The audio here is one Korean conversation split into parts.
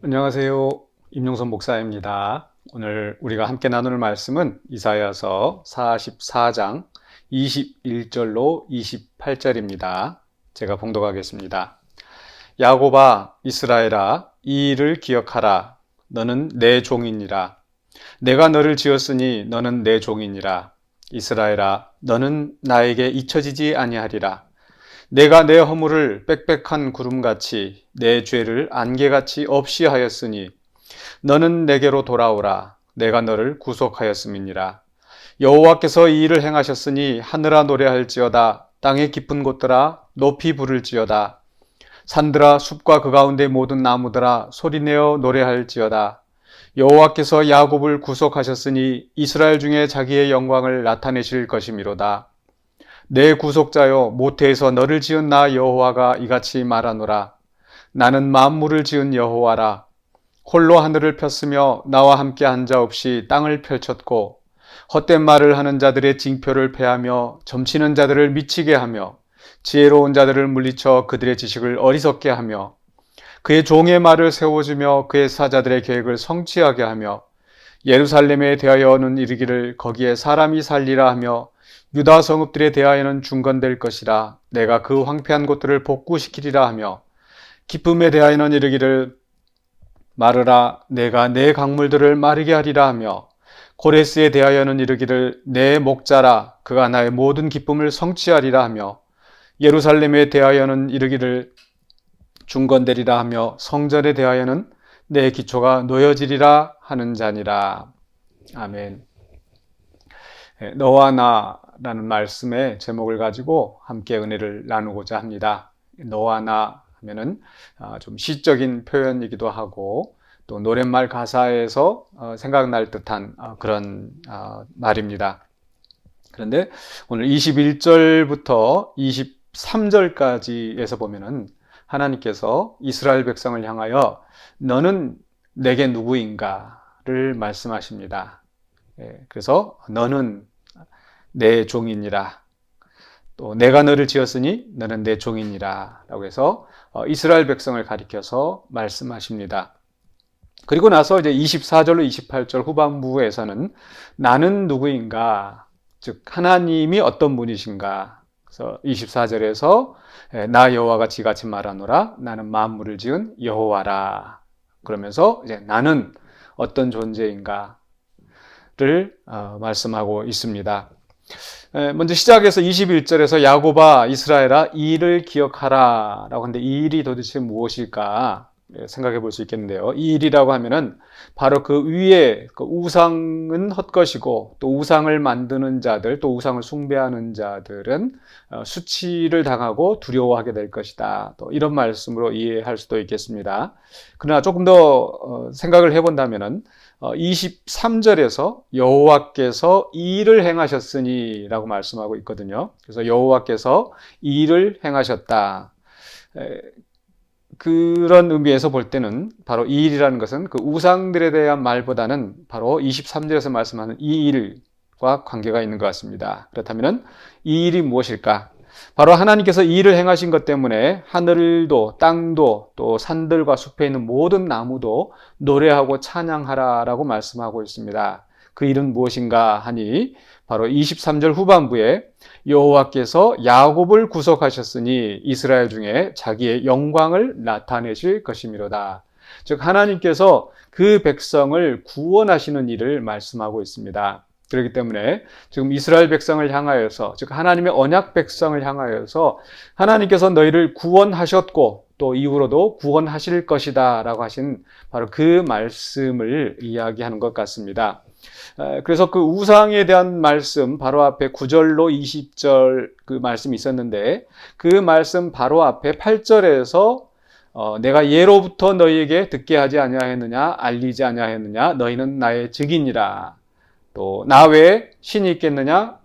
안녕하세요. 임용선 목사입니다. 오늘 우리가 함께 나눌 말씀은 이사야서 44장 21절로 28절입니다. 제가 봉독하겠습니다. 야곱아, 이스라엘아, 이 일을 기억하라. 너는 내 종이니라. 내가 너를 지었으니 너는 내 종이니라. 이스라엘아, 너는 나에게 잊혀지지 아니하리라. 내가 내 허물을 빽빽한 구름같이 내 죄를 안개같이 없이 하였으니 너는 내게로 돌아오라. 내가 너를 구속하였음이니라. 여호와께서 이 일을 행하셨으니 하늘아 노래할지어다. 땅의 깊은 곳들아 높이 부를지어다. 산들아 숲과 그 가운데 모든 나무들아 소리내어 노래할지어다. 여호와께서 야곱을 구속하셨으니 이스라엘 중에 자기의 영광을 나타내실 것이미로다. 내 구속자여, 모태에서 너를 지은 나 여호와가 이같이 말하노라. 나는 만물을 지은 여호와라. 홀로 하늘을 폈으며 나와 함께 한 자 없이 땅을 펼쳤고 헛된 말을 하는 자들의 징표를 패하며 점치는 자들을 미치게 하며 지혜로운 자들을 물리쳐 그들의 지식을 어리석게 하며 그의 종의 말을 세워주며 그의 사자들의 계획을 성취하게 하며 예루살렘에 대하여는 이르기를 거기에 사람이 살리라 하며 유다 성읍들에 대하여는 중건될 것이라. 내가 그 황폐한 곳들을 복구시키리라 하며 기쁨에 대하여는 이르기를 마르라. 내가 내 강물들을 마르게 하리라 하며 고레스에 대하여는 이르기를 내 목자라. 그가 나의 모든 기쁨을 성취하리라 하며 예루살렘에 대하여는 이르기를 중건되리라 하며 성전에 대하여는 내 기초가 놓여지리라 하는 자니라. 아멘. 너와 나라는 말씀의 제목을 가지고 함께 은혜를 나누고자 합니다. 너와 나 하면은 좀 시적인 표현이기도 하고 또 노랫말 가사에서 생각날 듯한 그런 말입니다. 그런데 오늘 21절부터 23절까지에서 보면은 하나님께서 이스라엘 백성을 향하여 너는 내게 누구인가를 말씀하십니다. 그래서 너는 내 종이니라. 또 내가 너를 지었으니 너는 내 종이니라 라고 해서 이스라엘 백성을 가리켜서 말씀하십니다. 그리고 나서 이제 24절로 28절 후반부에서는 나는 누구인가, 즉 하나님이 어떤 분이신가. 그래서 24절에서 나 여호와가 지같이 말하노라. 나는 만물을 지은 여호와라. 그러면서 이제 나는 어떤 존재인가 를 말씀하고 있습니다. 먼저 시작해서 21절에서 야곱아 이스라엘아 이 일을 기억하라 라고 하는데 이 일이 도대체 무엇일까 생각해 볼 수 있겠는데요. 이 일이라고 하면은 바로 그 위에 그 우상은 헛것이고 또 우상을 만드는 자들 또 우상을 숭배하는 자들은 수치를 당하고 두려워하게 될 것이다. 또 이런 말씀으로 이해할 수도 있겠습니다. 그러나 조금 더 생각을 해본다면은 23절에서 여호와께서 이 일을 행하셨으니 라고 말씀하고 있거든요. 그래서 여호와께서 이 일을 행하셨다. 그런 의미에서 볼 때는 바로 이 일이라는 것은 그 우상들에 대한 말보다는 바로 23절에서 말씀하는 이 일과 관계가 있는 것 같습니다. 그렇다면 이 일이 무엇일까? 바로 하나님께서 이 일을 행하신 것 때문에 하늘도 땅도 또 산들과 숲에 있는 모든 나무도 노래하고 찬양하라라고 말씀하고 있습니다. 그 일은 무엇인가 하니 바로 23절 후반부에 여호와께서 야곱을 구속하셨으니 이스라엘 중에 자기의 영광을 나타내실 것이미로다. 즉 하나님께서 그 백성을 구원하시는 일을 말씀하고 있습니다. 그렇기 때문에 지금 이스라엘 백성을 향하여서 즉 하나님의 언약 백성을 향하여서 하나님께서 너희를 구원하셨고 또 이후로도 구원하실 것이다 라고 하신 바로 그 말씀을 이야기하는 것 같습니다. 그래서 그 우상에 대한 말씀 바로 앞에 9절로 20절 그 말씀이 있었는데 그 말씀 바로 앞에 8절에서 내가 예로부터 너희에게 듣게 하지 아니하였느냐 알리지 아니하였느냐 너희는 나의 증인이라. 또 나 외에 신이 있겠느냐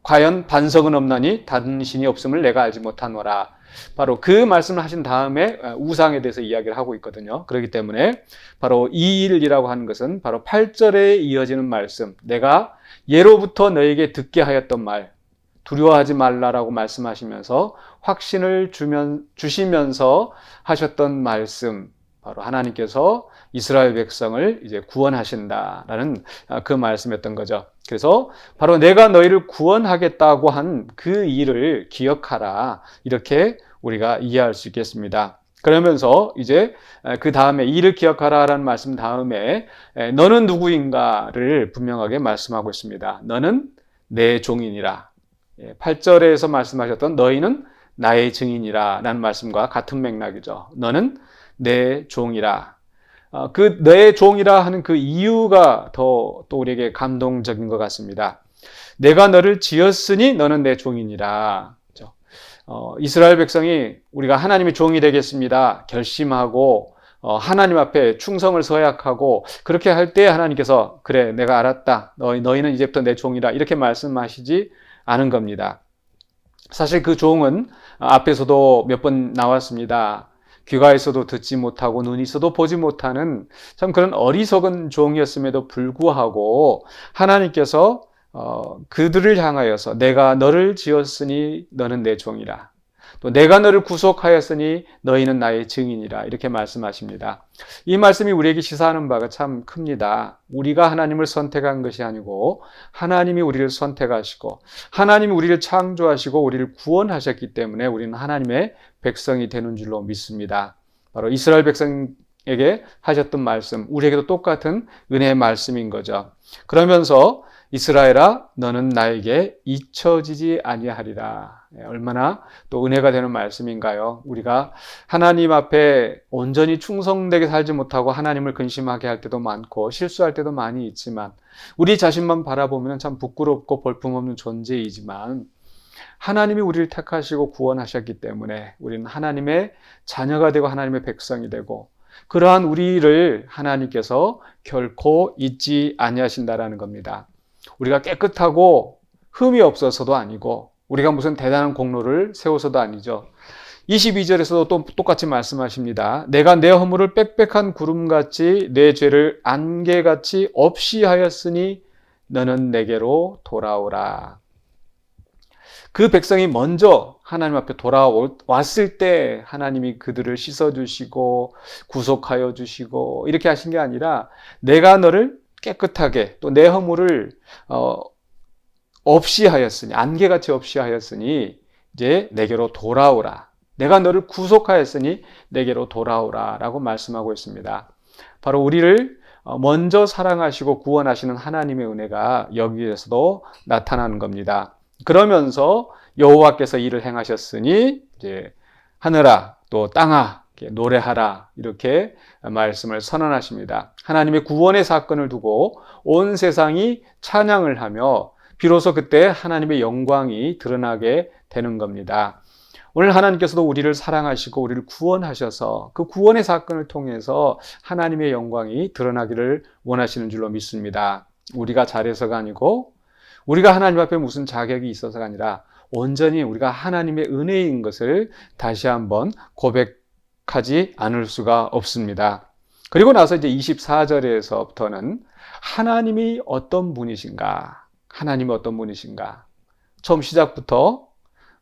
과연 반석은 없나니 다른 신이 없음을 내가 알지 못하노라. 바로 그 말씀을 하신 다음에 우상에 대해서 이야기를 하고 있거든요. 그렇기 때문에 바로 이 일이라고 하는 것은 바로 8절에 이어지는 말씀, 내가 예로부터 너에게 듣게 하였던 말, 두려워하지 말라라고 말씀하시면서 확신을 주시면서 하셨던 말씀, 바로 하나님께서 이스라엘 백성을 이제 구원하신다라는 그 말씀이었던 거죠. 그래서 바로 내가 너희를 구원하겠다고 한 그 일을 기억하라. 이렇게 우리가 이해할 수 있겠습니다. 그러면서 이제 그 다음에 일을 기억하라라는 말씀 다음에 너는 누구인가를 분명하게 말씀하고 있습니다. 너는 내 종이니라. 8절에서 말씀하셨던 너희는 나의 증인이라 라는 말씀과 같은 맥락이죠. 너는 내 종이라. 그 내 종이라 하는 그 이유가 더 또 우리에게 감동적인 것 같습니다. 내가 너를 지었으니 너는 내 종이니라. 이스라엘 백성이 우리가 하나님의 종이 되겠습니다 결심하고 하나님 앞에 충성을 서약하고 그렇게 할 때 하나님께서 그래 내가 알았다. 너희는 이제부터 내 종이라 이렇게 말씀하시지 않은 겁니다. 사실 그 종은 앞에서도 몇 번 나왔습니다. 귀가 있어도 듣지 못하고 눈이 있어도 보지 못하는 참 그런 어리석은 종이었음에도 불구하고 하나님께서 그들을 향하여서 내가 너를 지었으니 너는 내 종이라. 또 내가 너를 구속하였으니 너희는 나의 증인이라 이렇게 말씀하십니다. 이 말씀이 우리에게 시사하는 바가 참 큽니다. 우리가 하나님을 선택한 것이 아니고 하나님이 우리를 선택하시고 하나님이 우리를 창조하시고 우리를 구원하셨기 때문에 우리는 하나님의 백성이 되는 줄로 믿습니다. 바로 이스라엘 백성에게 하셨던 말씀, 우리에게도 똑같은 은혜의 말씀인 거죠. 그러면서 이스라엘아 너는 나에게 잊혀지지 아니하리라. 얼마나 또 은혜가 되는 말씀인가요? 우리가 하나님 앞에 온전히 충성되게 살지 못하고 하나님을 근심하게 할 때도 많고 실수할 때도 많이 있지만 우리 자신만 바라보면 참 부끄럽고 볼품없는 존재이지만 하나님이 우리를 택하시고 구원하셨기 때문에 우리는 하나님의 자녀가 되고 하나님의 백성이 되고 그러한 우리를 하나님께서 결코 잊지 아니하신다라는 겁니다. 우리가 깨끗하고 흠이 없어서도 아니고 우리가 무슨 대단한 공로를 세워서도 아니죠. 22절에서도 또 똑같이 말씀하십니다. 내가 내 허물을 빽빽한 구름같이 내 죄를 안개같이 없이 하였으니 너는 내게로 돌아오라. 그 백성이 먼저 하나님 앞에 돌아왔을 때 하나님이 그들을 씻어주시고 구속하여 주시고 이렇게 하신 게 아니라 내가 너를 깨끗하게 또 내 허물을 없이 하였으니 안개같이 없이 하였으니 이제 내게로 돌아오라. 내가 너를 구속하였으니 내게로 돌아오라 라고 말씀하고 있습니다. 바로 우리를 먼저 사랑하시고 구원하시는 하나님의 은혜가 여기에서도 나타나는 겁니다. 그러면서 여호와께서 일을 행하셨으니 이제 하늘아 또 땅아 노래하라 이렇게 말씀을 선언하십니다. 하나님의 구원의 사건을 두고 온 세상이 찬양을 하며 비로소 그때 하나님의 영광이 드러나게 되는 겁니다. 오늘 하나님께서도 우리를 사랑하시고 우리를 구원하셔서 그 구원의 사건을 통해서 하나님의 영광이 드러나기를 원하시는 줄로 믿습니다. 우리가 잘해서가 아니고 우리가 하나님 앞에 무슨 자격이 있어서가 아니라 온전히 우리가 하나님의 은혜인 것을 다시 한번 고백하지 않을 수가 없습니다. 그리고 나서 이제 24절에서부터는 하나님이 어떤 분이신가? 하나님이 어떤 분이신가? 처음 시작부터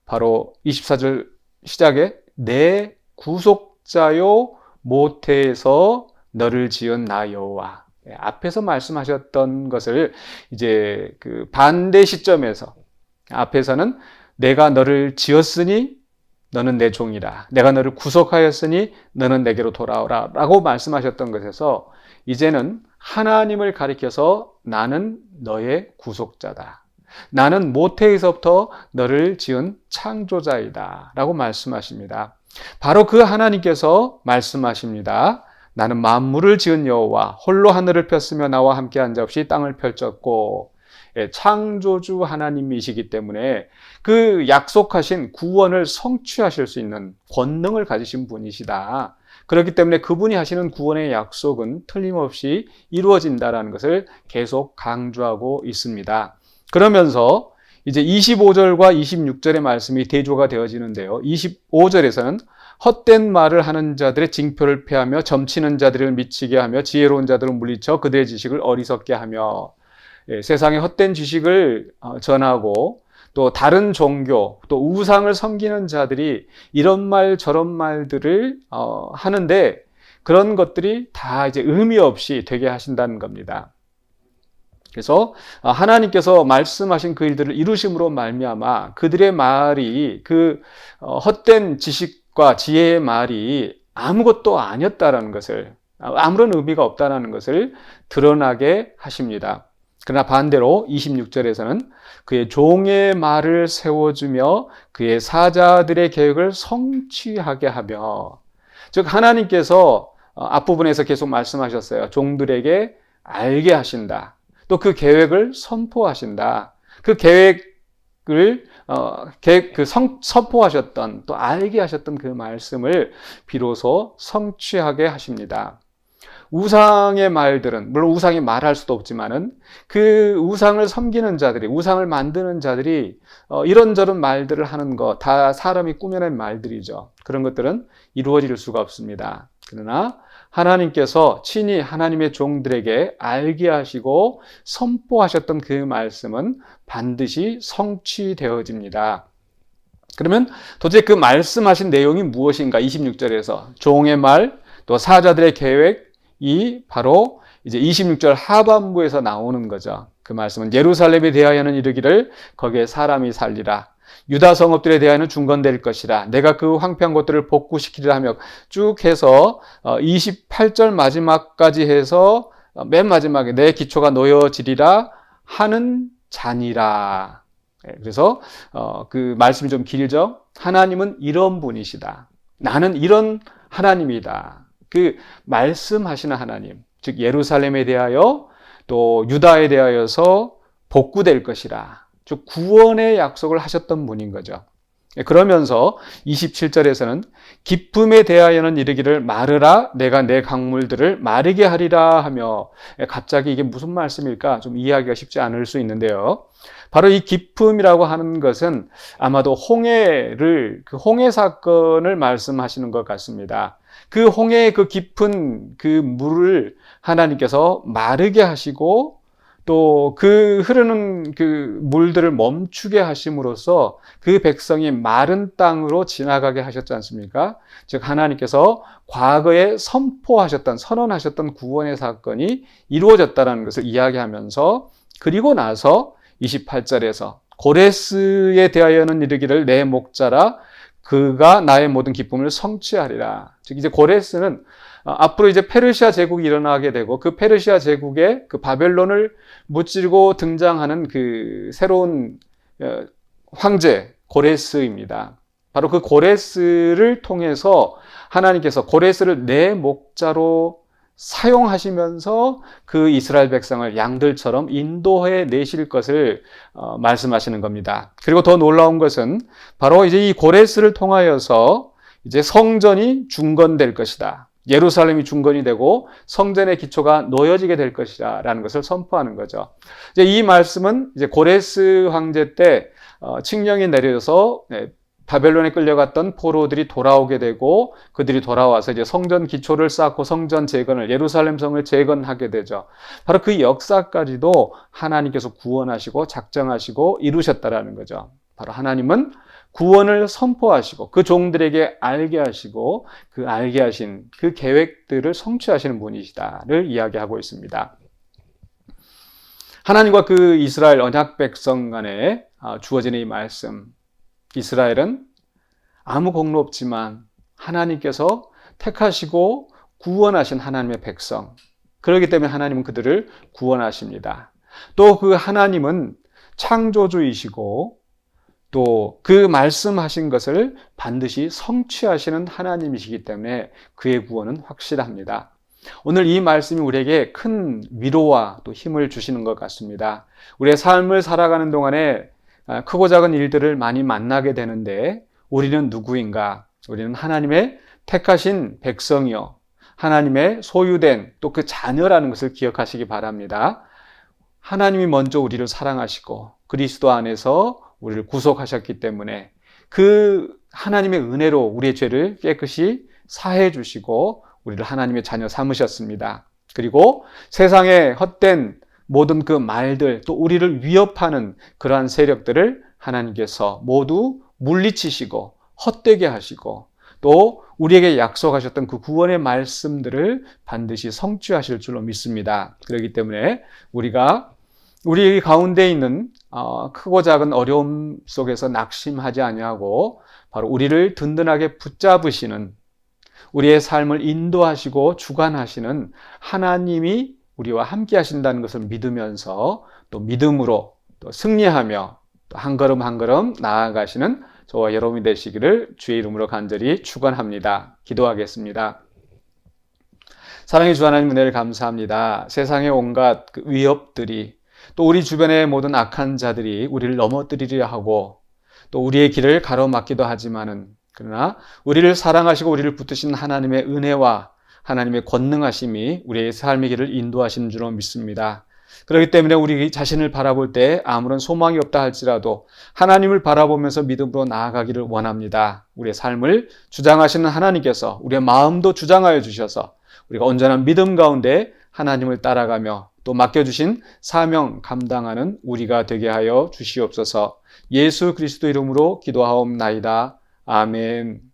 바로 24절 시작에 내 구속자요 모태에서 너를 지은 나 여호와. 앞에서 말씀하셨던 것을 이제 그 반대 시점에서 앞에서는 내가 너를 지었으니 너는 내 종이라. 내가 너를 구속하였으니 너는 내게로 돌아오라 라고 말씀하셨던 것에서 이제는 하나님을 가리켜서 나는 너의 구속자다. 나는 모태에서부터 너를 지은 창조자이다 라고 말씀하십니다. 바로 그 하나님께서 말씀하십니다. 나는 만물을 지은 여호와 홀로 하늘을 폈으며 나와 함께 한 자 없이 땅을 펼쳤고 창조주 하나님이시기 때문에 그 약속하신 구원을 성취하실 수 있는 권능을 가지신 분이시다. 그렇기 때문에 그분이 하시는 구원의 약속은 틀림없이 이루어진다라는 것을 계속 강조하고 있습니다. 그러면서 이제 25절과 26절의 말씀이 대조가 되어지는데요. 25절에서는 헛된 말을 하는 자들의 징표를 패하며 점치는 자들을 미치게 하며 지혜로운 자들을 물리쳐 그들의 지식을 어리석게 하며 세상의 헛된 지식을 전하고 또 다른 종교 또 우상을 섬기는 자들이 이런 말 저런 말들을 하는데 그런 것들이 다 이제 의미 없이 되게 하신다는 겁니다. 그래서 하나님께서 말씀하신 그 일들을 이루심으로 말미암아 그들의 말이 그 헛된 지식과 지혜의 말이 아무것도 아니었다라는 것을, 아무런 의미가 없다라는 것을 드러나게 하십니다. 그러나 반대로 26절에서는 그의 종의 말을 세워주며 그의 사자들의 계획을 성취하게 하며, 즉 하나님께서 앞부분에서 계속 말씀하셨어요. 종들에게 알게 하신다. 또 그 계획을 선포하신다. 그 계획을 선포하셨던, 또 알게 하셨던 그 말씀을 비로소 성취하게 하십니다. 우상의 말들은, 물론 우상이 말할 수도 없지만은 그 우상을 섬기는 자들이, 우상을 만드는 자들이 이런저런 말들을 하는 것, 다 사람이 꾸며낸 말들이죠. 그런 것들은 이루어질 수가 없습니다. 그러나 하나님께서 친히 하나님의 종들에게 알게 하시고 선포하셨던 그 말씀은 반드시 성취되어집니다. 그러면 도대체 그 말씀하신 내용이 무엇인가? 26절에서 종의 말, 또 사자들의 계획이 바로 이제 26절 하반부에서 나오는 거죠. 그 말씀은 예루살렘에 대하여는 이르기를 거기에 사람이 살리라. 유다 성읍들에 대하여는 중건될 것이라. 내가 그 황폐한 곳들을 복구시키리라 하며 쭉 해서 28절 마지막까지 해서 맨 마지막에 내 기초가 놓여지리라 하는 자니라. 그래서 그 말씀이 좀 길죠. 하나님은 이런 분이시다. 나는 이런 하나님이다. 그 말씀하시는 하나님, 즉 예루살렘에 대하여 또 유다에 대하여서 복구될 것이라. 즉 구원의 약속을 하셨던 분인 거죠. 그러면서 27절에서는 기쁨에 대하여는 이르기를 마르라 내가 내 강물들을 마르게 하리라 하며, 갑자기 이게 무슨 말씀일까 좀 이해하기가 쉽지 않을 수 있는데요. 바로 이 기쁨이라고 하는 것은 아마도 그 홍해 사건을 말씀하시는 것 같습니다. 그 홍해의 그 깊은 그 물을 하나님께서 마르게 하시고 또 그 흐르는 그 물들을 멈추게 하심으로써 그 백성이 마른 땅으로 지나가게 하셨지 않습니까? 즉 하나님께서 과거에 선언하셨던 구원의 사건이 이루어졌다는 것을 이야기하면서, 그리고 나서 28절에서 고레스에 대하여는 이르기를 내 목자라 그가 나의 모든 기쁨을 성취하리라. 즉 이제 고레스는 앞으로 이제 페르시아 제국이 일어나게 되고 그 페르시아 제국의 그 바벨론을 무찌르고 등장하는 그 새로운 황제 고레스입니다. 바로 그 고레스를 통해서 하나님께서 고레스를 내 목자로 사용하시면서 그 이스라엘 백성을 양들처럼 인도해 내실 것을 말씀하시는 겁니다. 그리고 더 놀라운 것은 바로 이제 이 고레스를 통하여서 이제 성전이 중건될 것이다. 예루살렘이 중건이 되고 성전의 기초가 놓여지게 될 것이라는 것을 선포하는 거죠. 이제 이 말씀은 이제 고레스 황제 때 칙령이 내려져서 바벨론에 끌려갔던 포로들이 돌아오게 되고 그들이 돌아와서 이제 성전 기초를 쌓고 성전 재건을, 예루살렘 성을 재건하게 되죠. 바로 그 역사까지도 하나님께서 구원하시고 작정하시고 이루셨다라는 거죠. 바로 하나님은 구원을 선포하시고 그 종들에게 알게 하시고 그 알게 하신 그 계획들을 성취하시는 분이시다를 이야기하고 있습니다. 하나님과 그 이스라엘 언약 백성 간에 주어지는 이 말씀, 이스라엘은 아무 공로 없지만 하나님께서 택하시고 구원하신 하나님의 백성, 그렇기 때문에 하나님은 그들을 구원하십니다. 또 그 하나님은 창조주이시고 또 그 말씀하신 것을 반드시 성취하시는 하나님이시기 때문에 그의 구원은 확실합니다. 오늘 이 말씀이 우리에게 큰 위로와 또 힘을 주시는 것 같습니다. 우리의 삶을 살아가는 동안에 크고 작은 일들을 많이 만나게 되는데 우리는 누구인가? 우리는 하나님의 택하신 백성이요, 하나님의 소유된 또 그 자녀라는 것을 기억하시기 바랍니다. 하나님이 먼저 우리를 사랑하시고 그리스도 안에서 우리를 구속하셨기 때문에 그 하나님의 은혜로 우리의 죄를 깨끗이 사해 주시고 우리를 하나님의 자녀 삼으셨습니다. 그리고 세상의 헛된 모든 그 말들, 또 우리를 위협하는 그러한 세력들을 하나님께서 모두 물리치시고 헛되게 하시고 또 우리에게 약속하셨던 그 구원의 말씀들을 반드시 성취하실 줄로 믿습니다. 그렇기 때문에 우리가 우리 가운데 있는 크고 작은 어려움 속에서 낙심하지 아니하고 바로 우리를 든든하게 붙잡으시는, 우리의 삶을 인도하시고 주관하시는 하나님이 우리와 함께 하신다는 것을 믿으면서 또 믿음으로 또 승리하며 또 한 걸음 한 걸음 나아가시는 저와 여러분이 되시기를 주의 이름으로 간절히 축원합니다. 기도하겠습니다. 사랑의 주 하나님, 은혜를 감사합니다. 세상의 온갖 그 위협들이, 또 우리 주변의 모든 악한 자들이 우리를 넘어뜨리려 하고 또 우리의 길을 가로막기도 하지만은, 그러나 우리를 사랑하시고 우리를 붙드신 하나님의 은혜와 하나님의 권능하심이 우리의 삶의 길을 인도하시는 줄로 믿습니다. 그렇기 때문에 우리 자신을 바라볼 때 아무런 소망이 없다 할지라도 하나님을 바라보면서 믿음으로 나아가기를 원합니다. 우리의 삶을 주장하시는 하나님께서 우리의 마음도 주장하여 주셔서 우리가 온전한 믿음 가운데 하나님을 따라가며 또 맡겨주신 사명 감당하는 우리가 되게 하여 주시옵소서. 예수 그리스도 이름으로 기도하옵나이다. 아멘.